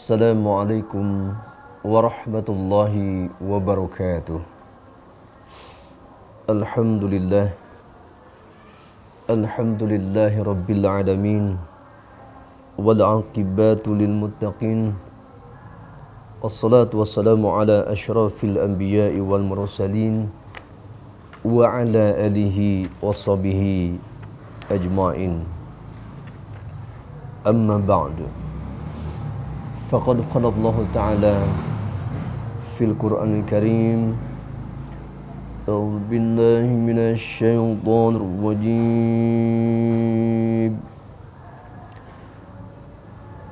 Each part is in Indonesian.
Assalamualaikum warahmatullahi wabarakatuh. Alhamdulillah. Alhamdulillahi rabbil alamin. Wal aqibatu lil muttaqin. Wassalatu wassalamu ala asyrafil anbiya'i wal mursalin wa ala alihi washabihi ajma'in. Amma ba'du. Faqad qala Allah Ta'ala fil Qur'anil Karim, A'udzu billahi minasy syaithanir rajim.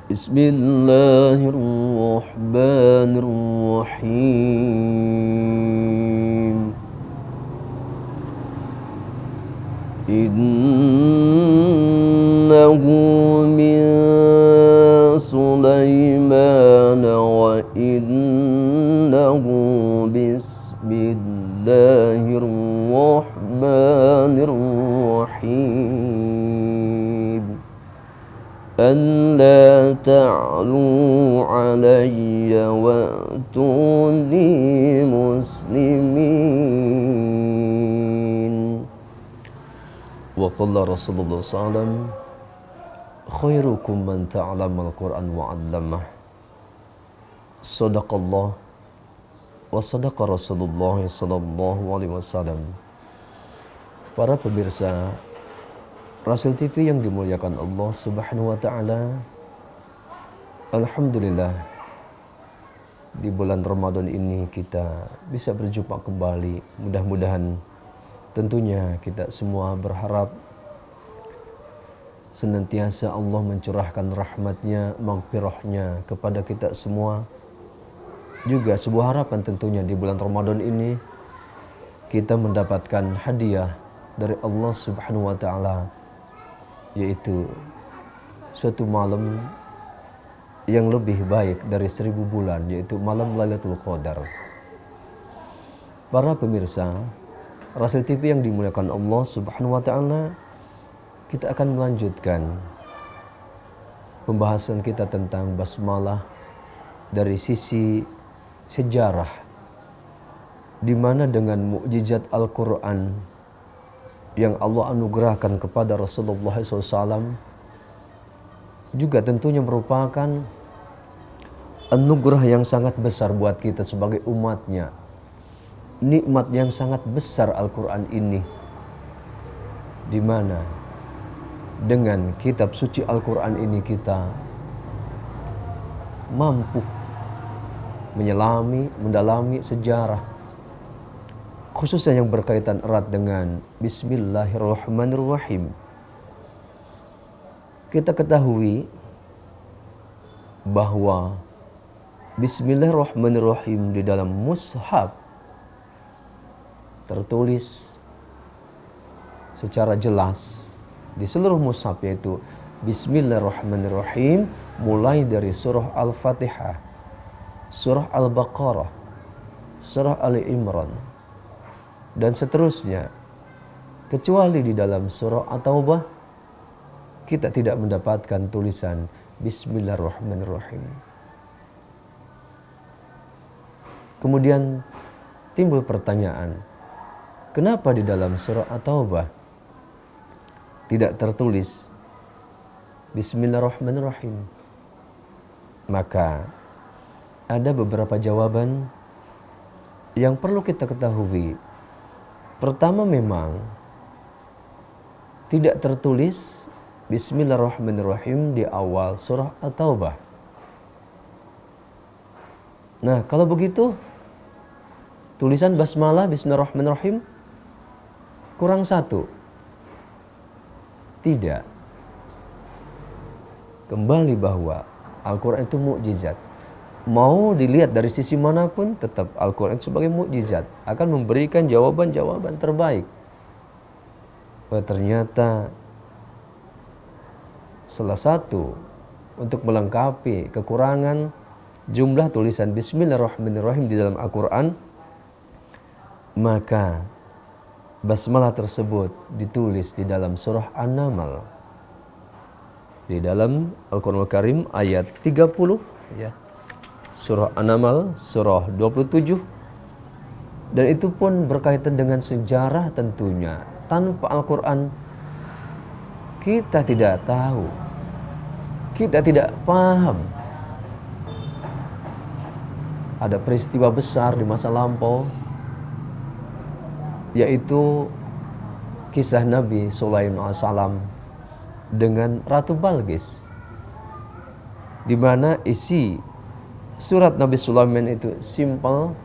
Bismillahirrahmanirrahim. Innahu min Sulaiman wa innahu bismillahirrahmanirrahim. Alla ta'lu alayya wa'tuni muslimin. Wa qala Rasulullah sallallahu khairukum man ta'allama al-Qur'an wa 'allamah. Sadaqallah wa sadaqa Rasulullah sallallahu alaihi wasallam. Para pemirsa Rasul TV yang dimuliakan Allah Subhanahu wa taala. Alhamdulillah, di bulan Ramadan ini kita bisa berjumpa kembali. Mudah-mudahan tentunya kita semua berharap senantiasa Allah mencurahkan rahmatnya, maghfirahnya kepada kita semua. Juga sebuah harapan tentunya di bulan Ramadan ini kita mendapatkan hadiah dari Allah Subhanahu wa taala, yaitu suatu malam yang lebih baik dari 1000 bulan, yaitu malam Lailatul Qadar. Para pemirsa Rasul TV yang dimuliakan Allah Subhanahu wa taala, kita akan melanjutkan pembahasan kita tentang basmalah dari sisi sejarah, di mana dengan mukjizat Al-Qur'an yang Allah anugerahkan kepada Rasulullah SAW juga tentunya merupakan anugerah yang sangat besar buat kita sebagai umatnya. Nikmat yang sangat besar Al-Quran ini, di mana dengan kitab suci Al-Quran ini kita mampu mendalami sejarah, khususnya yang berkaitan erat dengan Bismillahirrahmanirrahim. Kita ketahui bahwa Bismillahirrahmanirrahim di dalam mushaf tertulis secara jelas di seluruh mushaf, yaitu Bismillahirrahmanirrahim mulai dari surah Al-Fatihah, surah Al-Baqarah, surah Ali Imran, dan seterusnya. Kecuali di dalam surah At-Taubah kita tidak mendapatkan tulisan Bismillahirrahmanirrahim. Kemudian timbul pertanyaan, kenapa di dalam surah At-Taubah tidak tertulis Bismillahirrahmanirrahim? Maka ada beberapa jawaban yang perlu kita ketahui. Pertama, memang tidak tertulis Bismillahirrahmanirrahim di awal surah At-Taubah. Nah, kalau begitu tulisan basmalah Bismillahirrahmanirrahim kurang satu. Tidak. Kembali bahwa Al-Quran itu mukjizat. Mau dilihat dari sisi manapun, tetap Al-Quran sebagai mukjizat akan memberikan jawaban-jawaban terbaik. Ternyata salah satu untuk melengkapi kekurangan jumlah tulisan Bismillahirrahmanirrahim di dalam Al-Quran, maka basmalah tersebut ditulis di dalam surah An-Naml. Di dalam Al-Quran Al-Karim ayat 30, ya, surah An-Naml, surah 27. Dan itu pun berkaitan dengan sejarah tentunya. Tanpa Al-Quran kita tidak tahu, kita tidak paham. Ada peristiwa besar di masa lampau, yaitu kisah Nabi Sulaiman AS dengan Ratu Balqis, di mana isi surat Nabi Sulaiman itu simpel,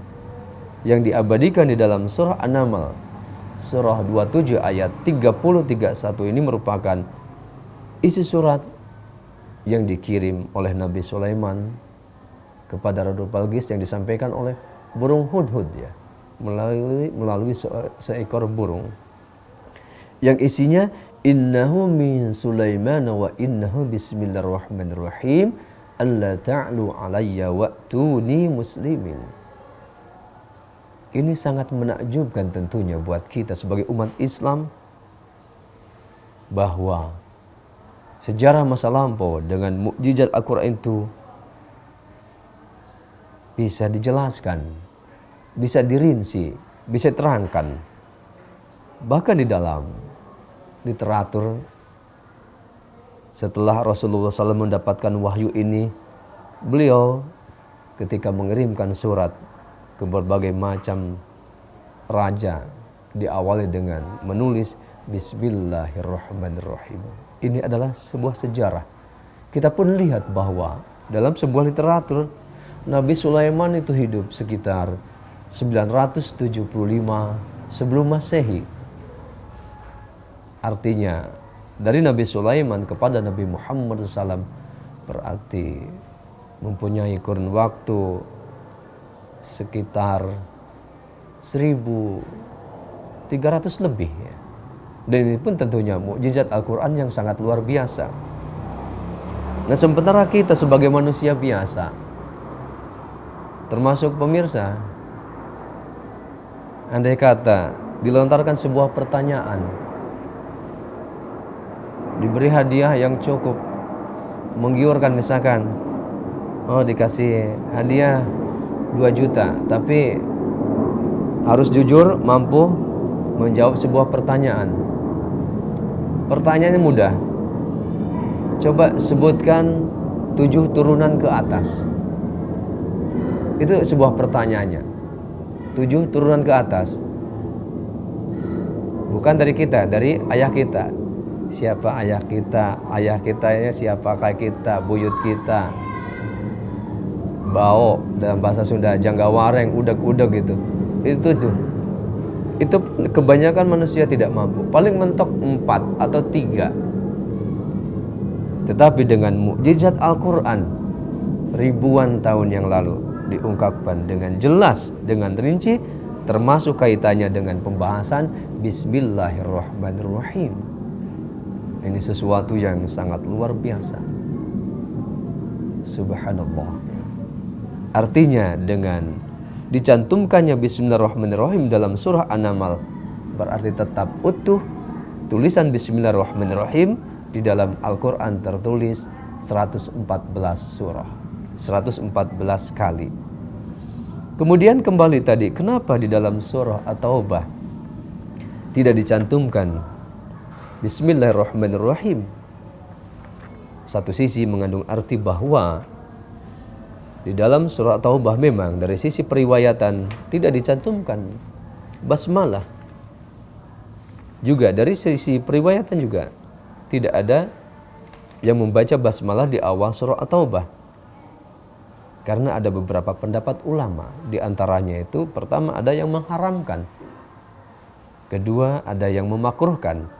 yang diabadikan di dalam surah An-Naml surah 27 ayat 30-31 ini merupakan isi surat yang dikirim oleh Nabi Sulaiman kepada Ratu Balqis, yang disampaikan oleh burung hudhud, ya, melalui seekor burung, yang isinya innahu min Sulaiman wa innahu bismillahirrahmanirrahim alla ta'lu alayya wa'tuni muslimin. Ini sangat menakjubkan tentunya buat kita sebagai umat Islam, bahwa sejarah masa lampau dengan mukjizat Al-Quran itu bisa dijelaskan, bisa dirinci, bisa terangkan. Bahkan di dalam literatur, setelah Rasulullah SAW mendapatkan wahyu ini, beliau ketika mengirimkan surat ke berbagai macam raja, diawali dengan menulis Bismillahirrahmanirrahim. Ini adalah sebuah sejarah. Kita pun lihat bahwa dalam sebuah literatur, Nabi Sulaiman itu hidup sekitar 975 sebelum Masehi. Artinya dari Nabi Sulaiman kepada Nabi Muhammad SAW berarti mempunyai kurun waktu sekitar 1300 lebih, ya. Dan ini pun tentunya mukjizat Al-Quran yang sangat luar biasa. Nah, sementara kita sebagai manusia biasa, termasuk pemirsa, andai kata dilontarkan sebuah pertanyaan, diberi hadiah yang cukup menggiurkan, misalkan, oh dikasih hadiah 2 juta, tapi harus jujur mampu menjawab sebuah pertanyaan. Pertanyaannya mudah. Coba sebutkan 7 turunan ke atas. Itu sebuah pertanyaannya. 7 turunan ke atas. Bukan dari kita, dari ayah kita. Siapa ayah kita? Ayah kitanya siapa kakak kita, buyut kita. Bau dalam bahasa Sunda, janggawareng, udag-udag gitu. Itu tuh. Itu kebanyakan manusia tidak mampu. Paling mentok 4 atau 3. Tetapi dengan mukjizat Al-Quran ribuan tahun yang lalu diungkapkan dengan jelas, dengan rinci, termasuk kaitannya dengan pembahasan Bismillahirrahmanirrahim. Ini sesuatu yang sangat luar biasa. Subhanallah. Artinya dengan dicantumkannya Bismillahirrahmanirrahim dalam surah An-Naml, berarti tetap utuh tulisan Bismillahirrahmanirrahim di dalam Al-Quran tertulis 114 surah, 114 kali. Kemudian kembali tadi, kenapa di dalam surah At-Taubah tidak dicantumkan Bismillahirrahmanirrahim? Satu sisi mengandung arti bahwa di dalam surah Taubah memang dari sisi periwayatan tidak dicantumkan basmalah. Juga dari sisi periwayatan juga tidak ada yang membaca basmalah di awal surah Taubah. Karena ada beberapa pendapat ulama, di antaranya itu pertama ada yang mengharamkan, kedua ada yang memakruhkan.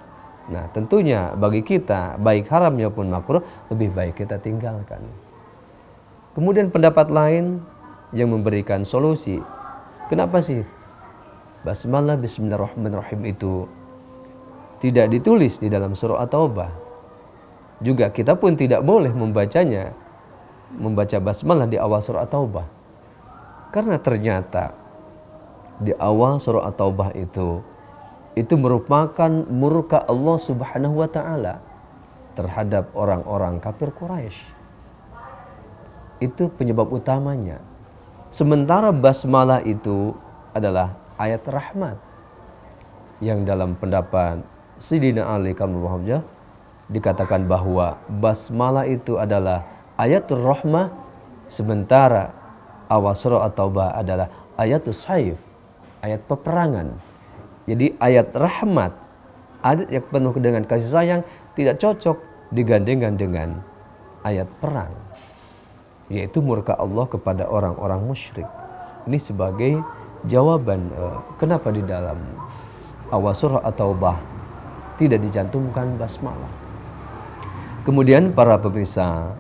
Nah, tentunya bagi kita baik haramnya pun makruh lebih baik kita tinggalkan. Kemudian pendapat lain yang memberikan solusi, kenapa sih basmalah Bismillahirrahmanirrahim itu tidak ditulis di dalam surah At-Taubah? Juga kita pun tidak boleh membaca basmalah di awal surah At-Taubah. Karena ternyata di awal surah At-Taubah itu merupakan murka Allah Subhanahu wa taala terhadap orang-orang kafir Quraisy. Itu penyebab utamanya. Sementara basmalah itu adalah ayat rahmat, yang dalam pendapat Sayyidina Ali Karramallahu wajhah dikatakan bahwa basmalah itu adalah ayatul rahmah, sementara awal surah At-Taubah adalah ayatul saif, ayat peperangan. Jadi ayat rahmat, ayat yang penuh dengan kasih sayang, tidak cocok digandengkan dengan ayat perang, yaitu murka Allah kepada orang-orang musyrik. Ini sebagai jawaban kenapa di dalam awal surah At-Taubah tidak dicantumkan basmalah. Kemudian para pemirsa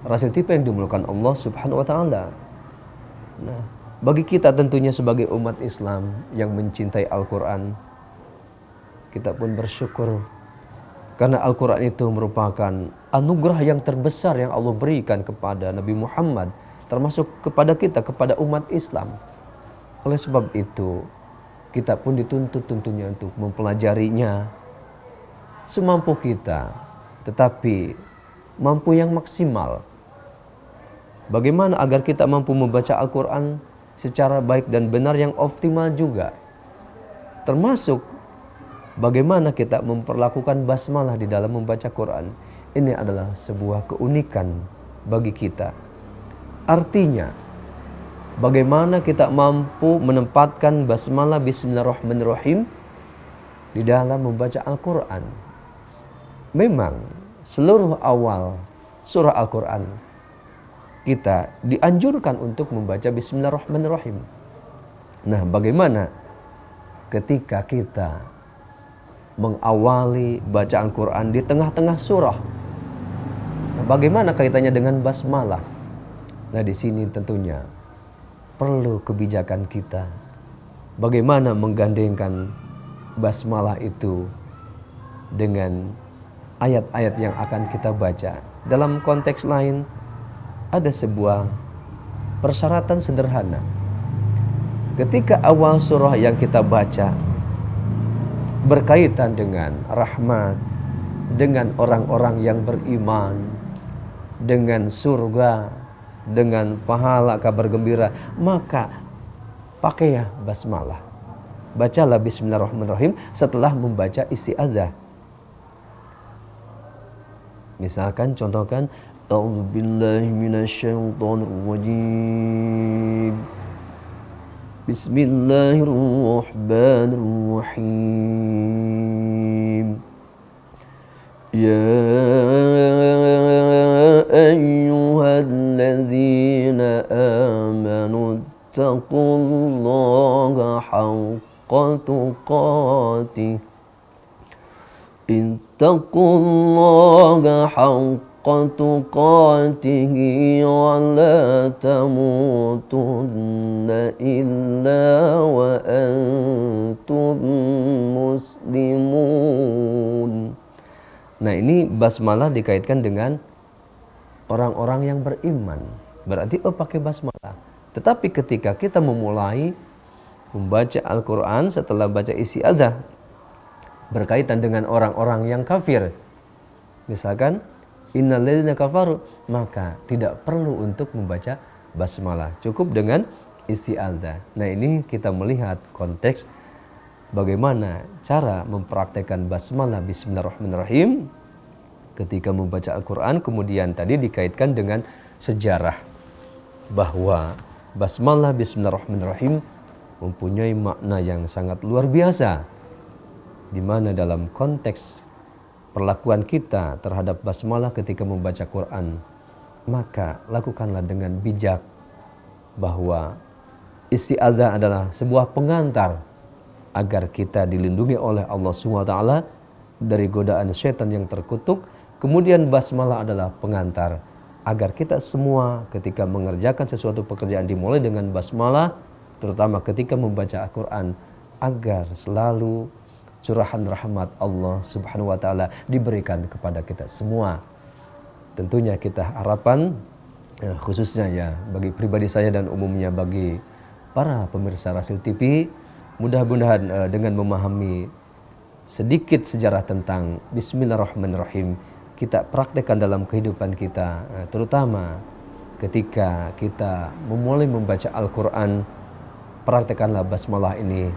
Rasil TV yang dimulakan Allah Subhanahu wa taala. Nah, bagi kita tentunya sebagai umat Islam yang mencintai Al-Qur'an, kita pun bersyukur karena Al-Qur'an itu merupakan anugerah yang terbesar yang Allah berikan kepada Nabi Muhammad, termasuk kepada kita, kepada umat Islam. Oleh sebab itu, kita pun dituntut tentunya untuk mempelajarinya semampu kita, tetapi mampu yang maksimal. Bagaimana agar kita mampu membaca Al-Quran secara baik dan benar yang optimal juga. Termasuk bagaimana kita memperlakukan basmalah di dalam membaca Quran. Ini adalah sebuah keunikan bagi kita. Artinya, bagaimana kita mampu menempatkan basmalah Bismillahirrahmanirrahim di dalam membaca Al-Quran. Memang seluruh awal surah Al-Quran kita dianjurkan untuk membaca Bismillahirrahmanirrahim. Nah, bagaimana ketika kita mengawali bacaan Quran di tengah-tengah surah? Nah, bagaimana kaitannya dengan basmalah? Nah, di sini tentunya perlu kebijakan kita. Bagaimana menggandengkan basmalah itu dengan ayat-ayat yang akan kita baca. Dalam konteks lain, ada sebuah persyaratan sederhana. Ketika awal surah yang kita baca berkaitan dengan rahmat, dengan orang-orang yang beriman, dengan surga, dengan pahala kabar gembira, maka pakai ya basmalah. Bacalah Bismillahirrahmanirrahim setelah membaca isti'adzah. Misalkan contohkan A'udzubillahi minasyaitonirrajim. Bismillahirrahmanirrahim. Ya ayyuhalladzina amanu taqullaha haqqa tuqatih. Ittaqullaha haqqa tuqatihi wa la tamutunna illa wa antum muslimun. Nah, ini basmalah dikaitkan dengan orang-orang yang beriman. Berarti pakai basmalah. Tetapi ketika kita memulai membaca Al-Quran setelah baca isti'adzah berkaitan dengan orang-orang yang kafir, misalkan innal ladzina kafaru, maka tidak perlu untuk membaca basmalah, cukup dengan isti'adzah. Nah, ini kita melihat konteks bagaimana cara mempraktekkan basmalah Bismillahirrahmanirrahim ketika membaca Al-Quran. Kemudian tadi dikaitkan dengan sejarah bahwa basmalah Bismillahirrahmanirrahim mempunyai makna yang sangat luar biasa, di mana dalam konteks perlakuan kita terhadap basmalah ketika membaca Quran, maka lakukanlah dengan bijak, bahwa isti'adzah adalah sebuah pengantar agar kita dilindungi oleh Allah SWT dari godaan syaitan yang terkutuk. Kemudian basmalah adalah pengantar agar kita semua ketika mengerjakan sesuatu pekerjaan dimulai dengan basmalah, terutama ketika membaca Al-Quran, agar selalu curahan rahmat Allah Subhanahu wa taala diberikan kepada kita semua. Tentunya kita harapan khususnya ya bagi pribadi saya dan umumnya bagi para pemirsa Rasil TV, mudah-mudahan dengan memahami sedikit sejarah tentang Bismillahirrahmanirrahim, kita praktekkan dalam kehidupan kita, terutama ketika kita memulai membaca Al-Quran, praktekkanlah basmalah ini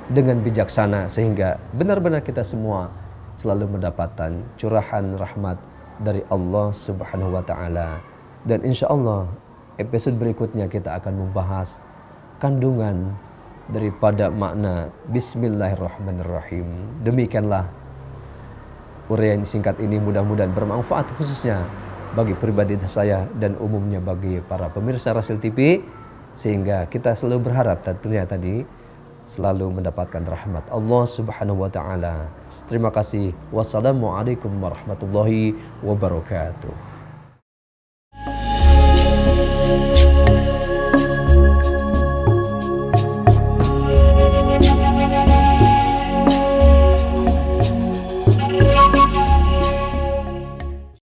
dengan bijaksana sehingga benar-benar kita semua selalu mendapatkan curahan rahmat dari Allah Subhanahu wa taala. Dan insya Allah episode berikutnya kita akan membahas kandungan daripada makna Bismillahirrahmanirrahim. Demikianlah uraian singkat ini, mudah-mudahan bermanfaat khususnya bagi pribadi saya dan umumnya bagi para pemirsa Rasil TV, sehingga kita selalu berharap tentunya tadi selalu mendapatkan rahmat Allah Subhanahu wa taala. Terima kasih. Wassalamualaikum warahmatullahi wabarakatuh.